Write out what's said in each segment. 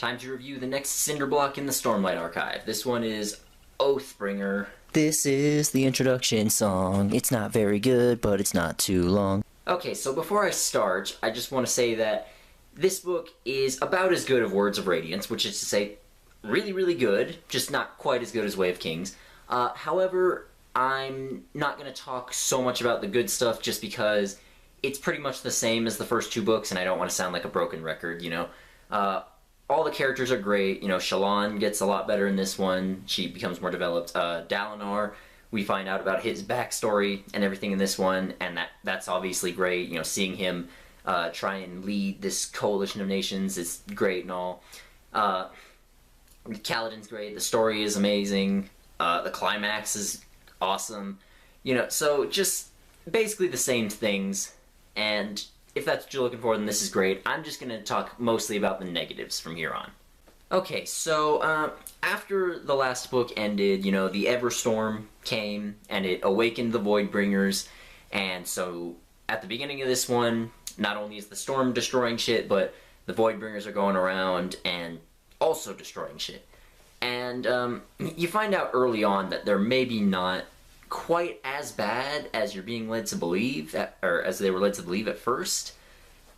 Time to review the next cinder block in the Stormlight Archive. This one is Oathbringer. This is the introduction song. It's not very good, but it's not too long. Okay, so before I start, I just want to say that this book is about as good as Words of Radiance, which is to say, really, really good, just not quite as good as Way of Kings. However, I'm not going to talk so much about the good stuff just because it's pretty much the same as the first two books, and I don't want to sound like a broken record, you know. All the characters are great. You know, Shallan gets a lot better in this one. She becomes more developed. Dalinar, we find out about his backstory and everything in this one, and that's obviously great. You know, seeing him try and lead this coalition of nations is great and all. Kaladin's great. The story is amazing. The climax is awesome. You know, so just basically the same things, and if that's what you're looking for, then this is great. I'm just going to talk mostly about the negatives from here on. Okay, so after the last book ended, you know, the Everstorm came, and it awakened the voidbringers, and so at the beginning of this one, not only is the storm destroying shit, but the voidbringers are going around and also destroying shit. And you find out early on that they're maybe not quite as bad as you're being led to believe, or as they were led to believe at first.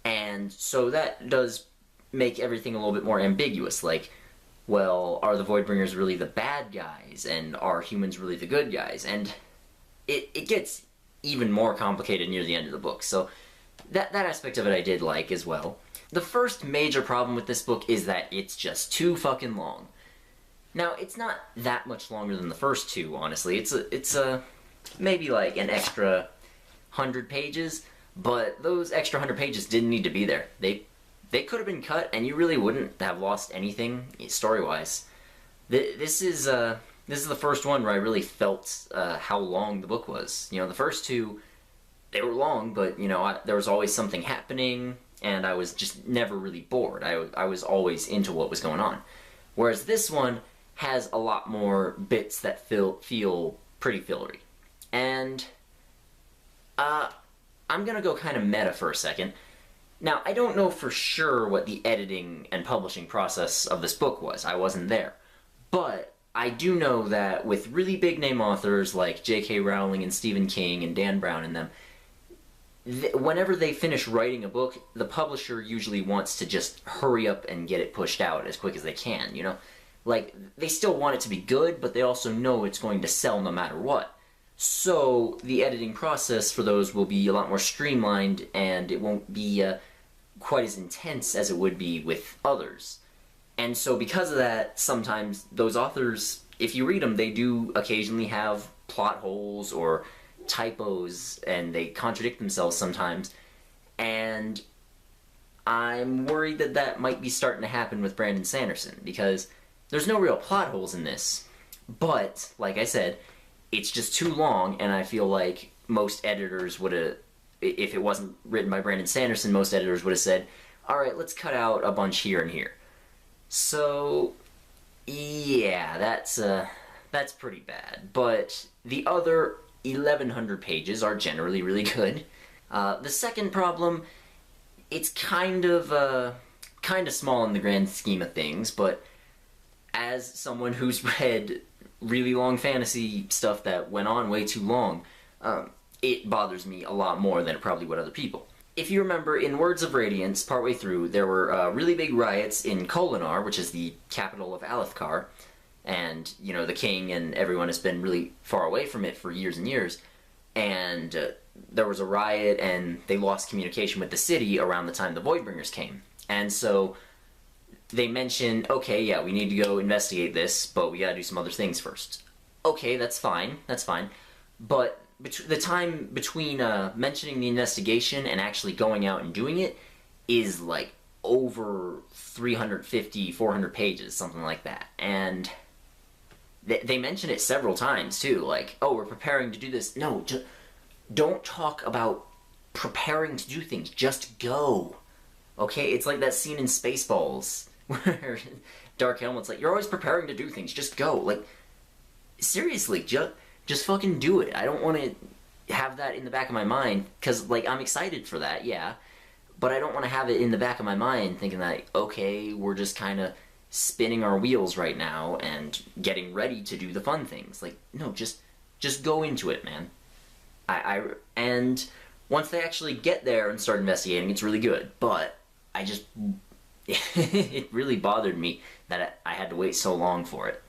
And so that does make everything a little bit more ambiguous. Like, well, are the Voidbringers really the bad guys, and are humans really the good guys? And it gets even more complicated near the end of the book. So that aspect of it I did like as well. The first major problem with this book is that it's just too fucking long. Now, it's not that much longer than the first two, honestly. It's maybe like an extra 100 pages, but those extra 100 pages didn't need to be there. They could have been cut, and you really wouldn't have lost anything story-wise. This is the first one where I really felt how long the book was. You know, the first two, they were long, but you know, there was always something happening, and I was just never really bored. I was always into what was going on. Whereas this one has a lot more bits that feel pretty fillery. And I'm gonna go kind of meta for a second. Now, I don't know for sure what the editing and publishing process of this book was. I wasn't there. But I do know that with really big name authors like J.K. Rowling and Stephen King and Dan Brown and them, whenever they finish writing a book, the publisher usually wants to just hurry up and get it pushed out as quick as they can, you know? Like, they still want it to be good, but they also know it's going to sell no matter what. So, the editing process for those will be a lot more streamlined, and it won't be quite as intense as it would be with others. And so, because of that, sometimes those authors, if you read them, they do occasionally have plot holes or typos, and they contradict themselves sometimes. And I'm worried that that might be starting to happen with Brandon Sanderson, because there's no real plot holes in this, but, like I said, it's just too long, and I feel like most editors would have, if it wasn't written by Brandon Sanderson, most editors would have said, alright, let's cut out a bunch here and here. So, yeah, that's pretty bad. But the other 1,100 pages are generally really good. The second problem, it's kind of small in the grand scheme of things, but as someone who's read really long fantasy stuff that went on way too long, it bothers me a lot more than it probably would other people. If you remember, in Words of Radiance, partway through, there were really big riots in Kholin, which is the capital of Alethkar, and, you know, the king and everyone has been really far away from it for years and years, and there was a riot, and they lost communication with the city around the time the Voidbringers came. And so they mentioned, okay, yeah, we need to go investigate this, but we gotta do some other things first. Okay, that's fine, but the time between mentioning the investigation and actually going out and doing it is like over 350, 400 pages, something like that. And they mention it several times too, like, oh, we're preparing to do this. No, don't talk about preparing to do things, just go. Okay, it's like that scene in Spaceballs where Dark Helmet's like, you're always preparing to do things, just go. Like, seriously, just fucking do it. I don't want to have that in the back of my mind, because, like, I'm excited for that, yeah, but I don't want to have it in the back of my mind thinking that, okay, we're just kind of spinning our wheels right now and getting ready to do the fun things. Like, no, just go into it, man. And once they actually get there and start investigating, it's really good. But I just, it really bothered me that I had to wait so long for it.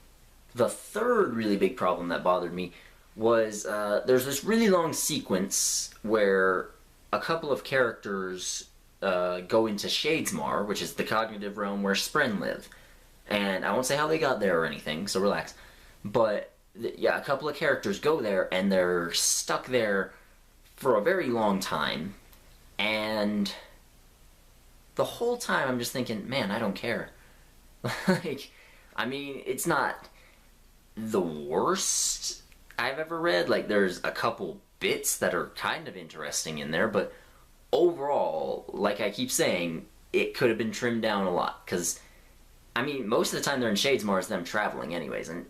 The third really big problem that bothered me was there's this really long sequence where a couple of characters go into Shadesmar, which is the cognitive realm where Spren live. And I won't say how they got there or anything, so relax. But, yeah, a couple of characters go there, and they're stuck there for a very long time. And the whole time I'm just thinking, man, I don't care. Like, I mean, it's not the worst I've ever read. Like, there's a couple bits that are kind of interesting in there, but overall, like I keep saying, it could have been trimmed down a lot, because, I mean, most of the time they're in Shadesmar is them traveling anyways, and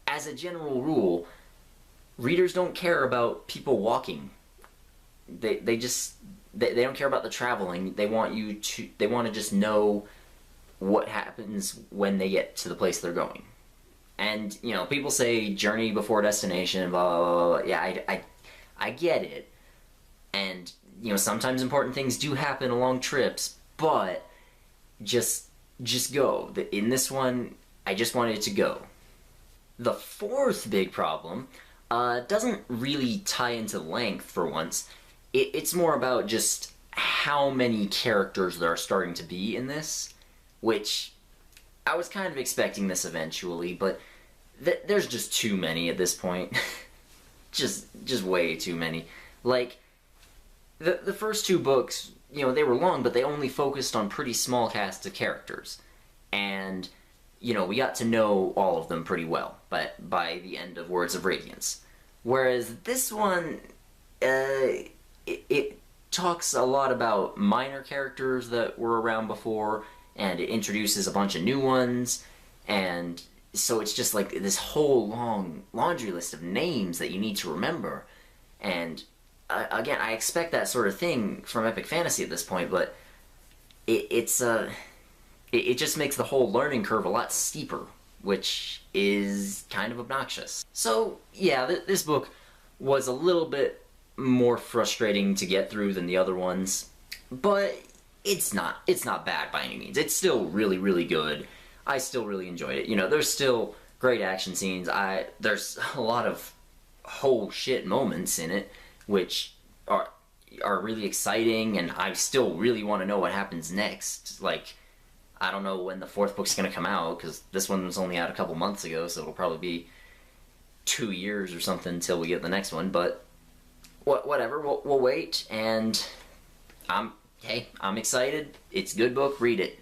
as a general rule, readers don't care about people walking. They don't care about the traveling. They want to just know what happens when they get to the place they're going. And, you know, people say journey before destination, blah, blah, blah, blah. Yeah, I get it. And, you know, sometimes important things do happen along trips, but just go. In this one, I just wanted it to go. The fourth big problem doesn't really tie into length for once. It's more about just how many characters there are starting to be in this, which I was kind of expecting this eventually, but there's just too many at this point. just way too many. Like, the first two books, you know, they were long, but they only focused on pretty small casts of characters. And, you know, we got to know all of them pretty well by the end of Words of Radiance. Whereas this one, it talks a lot about minor characters that were around before, and it introduces a bunch of new ones, and so it's just like this whole long laundry list of names that you need to remember. And again, I expect that sort of thing from epic fantasy at this point, but it just makes the whole learning curve a lot steeper, which is kind of obnoxious. So yeah, this book was a little bit more frustrating to get through than the other ones, but it's not bad by any means. It's still really, really good. I still really enjoyed it. You know, there's still great action scenes. There's a lot of whole shit moments in it, which are really exciting, and I still really want to know what happens next. Like, I don't know when the fourth book's going to come out, because this one was only out a couple months ago, so it'll probably be 2 years or something until we get the next one, but whatever, we'll wait, and I'm excited. It's a good book, read it.